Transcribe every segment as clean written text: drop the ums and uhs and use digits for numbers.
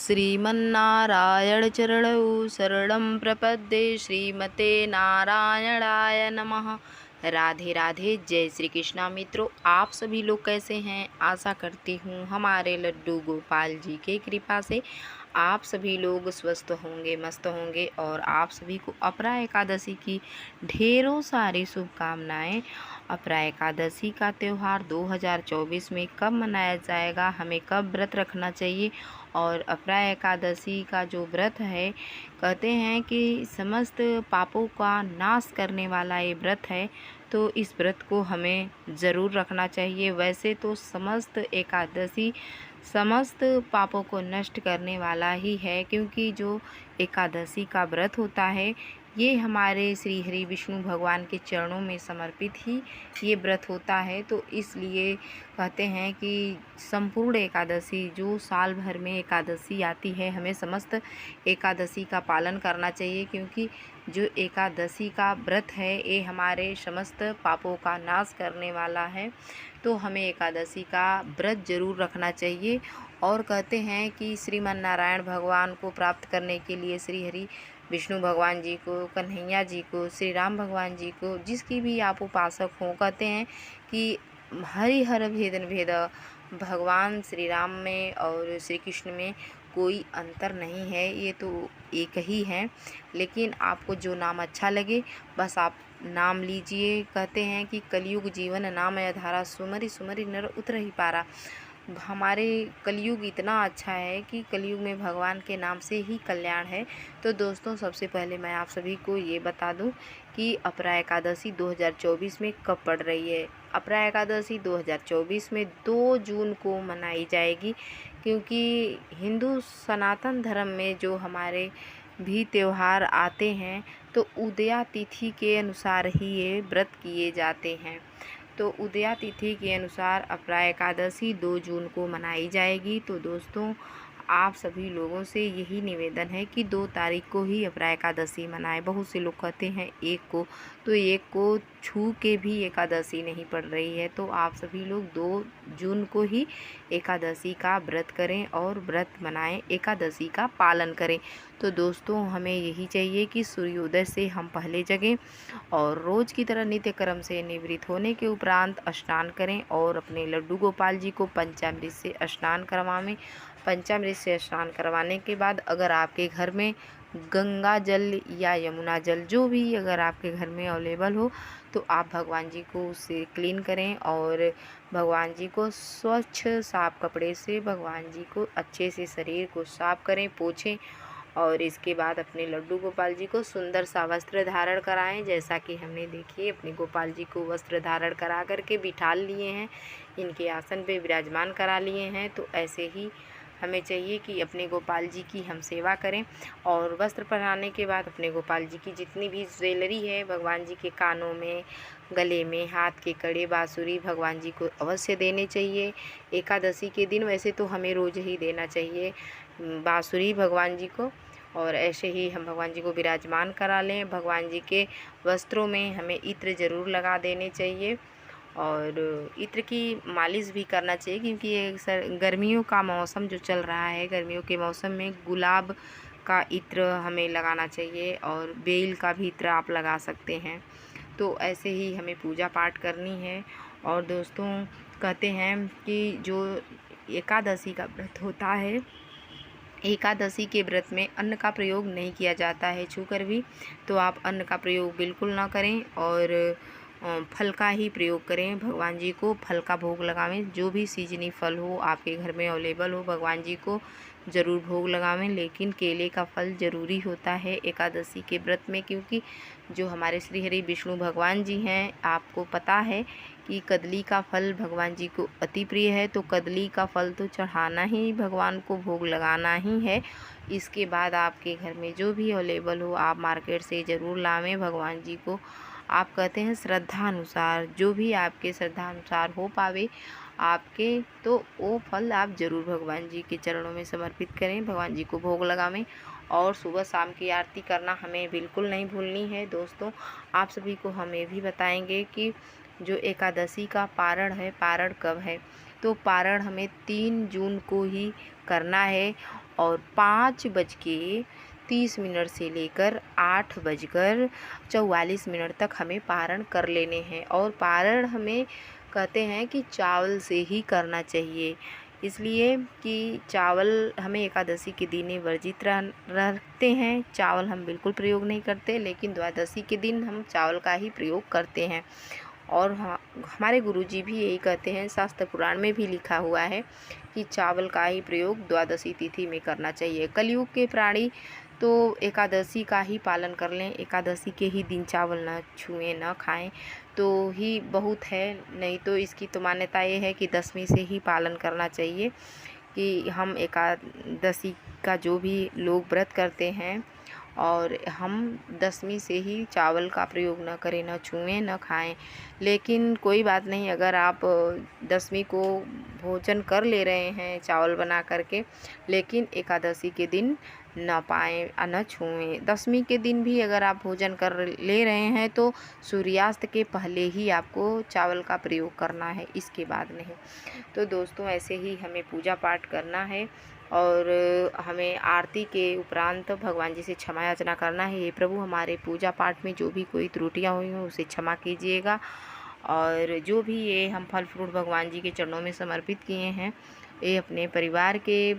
श्रीमन्नारायण चरणौ शरणं प्रपद्ये। श्रीमते नारायणाय नमः। राधे राधे, जय श्री कृष्णा। मित्रों, आप सभी लोग कैसे हैं? आशा करती हूँ हमारे लड्डू गोपाल जी के कृपा से आप सभी लोग स्वस्थ होंगे, मस्त होंगे और आप सभी को अपरा एकादशी की ढेरों सारी शुभकामनाएं। अपरा एकादशी का त्यौहार 2024 में कब मनाया जाएगा, हमें कब व्रत रखना चाहिए और अपरा एकादशी का जो व्रत है, कहते हैं कि समस्त पापों का नाश करने वाला ये व्रत है, तो इस व्रत को हमें ज़रूर रखना चाहिए। वैसे तो समस्त एकादशी समस्त पापों को नष्ट करने वाला ही है, क्योंकि जो एकादशी का व्रत होता है ये हमारे श्री हरि विष्णु भगवान के चरणों में समर्पित ही ये व्रत होता है। तो इसलिए कहते हैं कि संपूर्ण एकादशी, जो साल भर में एकादशी आती है, हमें समस्त एकादशी का पालन करना चाहिए, क्योंकि जो एकादशी का व्रत है ये हमारे समस्त पापों का नाश करने वाला है। तो हमें एकादशी का व्रत जरूर रखना चाहिए। और कहते हैं कि श्रीमन नारायण भगवान को प्राप्त करने के लिए श्री हरि विष्णु भगवान जी को, कन्हैया जी को, श्री राम भगवान जी को, जिसकी भी आप उपासक हों, कहते हैं कि हरिहर भेदन भेद, भगवान श्री राम में और श्री कृष्ण में कोई अंतर नहीं है, ये तो एक ही हैं। लेकिन आपको जो नाम अच्छा लगे बस आप नाम लीजिए। कहते हैं कि कलयुग जीवन नाम धारा, सुमरि सुमरि नर उतरहि पारा। हमारे कलयुग इतना अच्छा है कि कलयुग में भगवान के नाम से ही कल्याण है। तो दोस्तों, सबसे पहले मैं आप सभी को ये बता दूं कि अपरा एकादशी 2024 में कब पड़ रही है। अपरा एकादशी 2024 में 2 जून को मनाई जाएगी, क्योंकि हिंदू सनातन धर्म में जो हमारे भी त्यौहार आते हैं तो उदया तिथि के अनुसार ही ये व्रत किए जाते हैं। तो उदया तिथि के अनुसार अपरा एकादशी 2 जून को मनाई जाएगी। तो दोस्तों, आप सभी लोगों से यही निवेदन है कि 2 तारीख को ही अपरा एकादशी मनाएं। बहुत से लोग कहते हैं 1 को, तो 1 को छू के भी एकादशी नहीं पड़ रही है। तो आप सभी लोग 2 जून को ही एकादशी का व्रत करें और व्रत मनाएं, एकादशी का पालन करें। तो दोस्तों, हमें यही चाहिए कि सूर्योदय से हम पहले जगें और रोज़ की तरह नित्य कर्म से निवृत्त होने के उपरांत स्नान करें और अपने लड्डू गोपाल जी को पंचामृत से स्नान करवाएं। पंचामृत से स्नान करवाने के बाद अगर आपके घर में गंगा जल या यमुना जल, जो भी अगर आपके घर में अवेलेबल हो, तो आप भगवान जी को उससे क्लीन करें और भगवान जी को स्वच्छ साफ कपड़े से भगवान जी को अच्छे से शरीर को साफ करें, पोछें और इसके बाद अपने लड्डू गोपाल जी को सुंदर सा वस्त्र धारण कराएं। जैसा कि हमने देखिए अपने गोपाल जी को वस्त्र धारण करा करके बिठा लिए हैं, इनके आसन पे विराजमान करा लिए हैं। तो ऐसे ही हमें चाहिए कि अपने गोपाल जी की हम सेवा करें और वस्त्र पहनाने के बाद अपने गोपाल जी की जितनी भी ज्वेलरी है, भगवान जी के कानों में, गले में, हाथ के कड़े, बांसुरी भगवान जी को अवश्य देने चाहिए। एकादशी के दिन वैसे तो हमें रोज़ ही देना चाहिए बांसुरी भगवान जी को, और ऐसे ही हम भगवान जी को विराजमान करा लें। भगवान जी के वस्त्रों में हमें इत्र ज़रूर लगा देने चाहिए और इत्र की मालिश भी करना चाहिए, क्योंकि ये गर्मियों का मौसम जो चल रहा है, गर्मियों के मौसम में गुलाब का इत्र हमें लगाना चाहिए और बेल का भी इत्र आप लगा सकते हैं। तो ऐसे ही हमें पूजा पाठ करनी है। और दोस्तों, कहते हैं कि जो एकादशी का व्रत होता है, एकादशी के व्रत में अन्न का प्रयोग नहीं किया जाता है छूकर भी, तो आप अन्न का प्रयोग बिल्कुल ना करें और फल का ही प्रयोग करें। भगवान जी को फल का भोग लगावें, जो भी सीजनी फल हो आपके घर में अवेलेबल हो, भगवान जी को ज़रूर भोग लगावें। लेकिन केले का फल ज़रूरी होता है एकादशी के व्रत में, क्योंकि जो हमारे श्री हरि विष्णु भगवान जी हैं, आपको पता है कि कदली का फल भगवान जी को अति प्रिय है। तो कदली का फल तो चढ़ाना ही, भगवान को भोग लगाना ही है। इसके बाद आपके घर में जो भी अवेलेबल हो आप मार्केट से ज़रूर लावें भगवान जी को। आप कहते हैं श्रद्धा अनुसार, जो भी आपके श्रद्धा अनुसार हो पावे आपके, तो वो फल आप ज़रूर भगवान जी के चरणों में समर्पित करें, भगवान जी को भोग लगावें। और सुबह शाम की आरती करना हमें बिल्कुल नहीं भूलनी है। दोस्तों, आप सभी को हम ये भी बताएंगे कि जो एकादशी का पारण है, पारण कब है। तो पारण हमें 3 जून को ही करना है और 5:30 से लेकर 8:44 तक हमें पारण कर लेने हैं। और पारण हमें कहते हैं कि चावल से ही करना चाहिए, इसलिए कि चावल हमें एकादशी के दिन वर्जित रखते हैं। चावल हम बिल्कुल प्रयोग नहीं करते, लेकिन द्वादशी के दिन हम चावल का ही प्रयोग करते हैं। और हमारे गुरुजी भी यही कहते हैं, शास्त्र पुराण में भी लिखा हुआ है कि चावल का ही प्रयोग द्वादशी तिथि में करना चाहिए। कलयुग के प्राणी तो एकादशी का ही पालन कर लें, एकादशी के ही दिन चावल न छुएं न खाएं तो ही बहुत है। नहीं तो इसकी तो मान्यता ये है कि दशमी से ही पालन करना चाहिए, कि हम एकादशी का जो भी लोग व्रत करते हैं और हम दशमी से ही चावल का प्रयोग न करें, न छुएं न खाएं। लेकिन कोई बात नहीं, अगर आप दशमी को भोजन कर ले रहे हैं चावल बना करके, लेकिन एकादशी के दिन न पाएँ न छुएं। दशमी के दिन भी अगर आप भोजन कर ले रहे हैं तो सूर्यास्त के पहले ही आपको चावल का प्रयोग करना है, इसके बाद नहीं। तो दोस्तों, ऐसे ही हमें पूजा पाठ करना है और हमें आरती के उपरांत भगवान जी से क्षमा याचना करना है। हे प्रभु, हमारे पूजा पाठ में जो भी कोई त्रुटियां हुई हों उसे क्षमा कीजिएगा, और जो भी ये हम फल फ्रूट भगवान जी के चरणों में समर्पित किए हैं, ये अपने परिवार के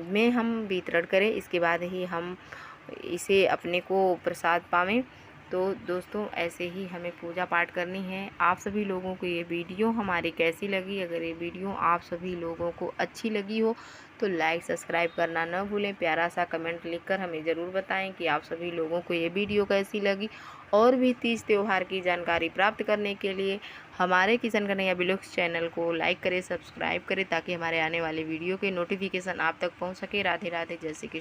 में हम वितरण करें, इसके बाद ही हम इसे अपने को प्रसाद पावें। तो दोस्तों, ऐसे ही हमें पूजा पाठ करनी है। आप सभी लोगों को ये वीडियो हमारी कैसी लगी? अगर ये वीडियो आप सभी लोगों को अच्छी लगी हो तो लाइक सब्सक्राइब करना न भूलें। प्यारा सा कमेंट लिखकर हमें ज़रूर बताएं कि आप सभी लोगों को ये वीडियो कैसी लगी। और भी तीज त्यौहार की जानकारी प्राप्त करने के लिए हमारे किशन कन्हैया व्लॉग्स चैनल को लाइक करें, सब्सक्राइब करें, ताकि हमारे आने वाले वीडियो के नोटिफिकेशन आप तक पहुँच सके। राधे राधे, जय श्री कृष्ण।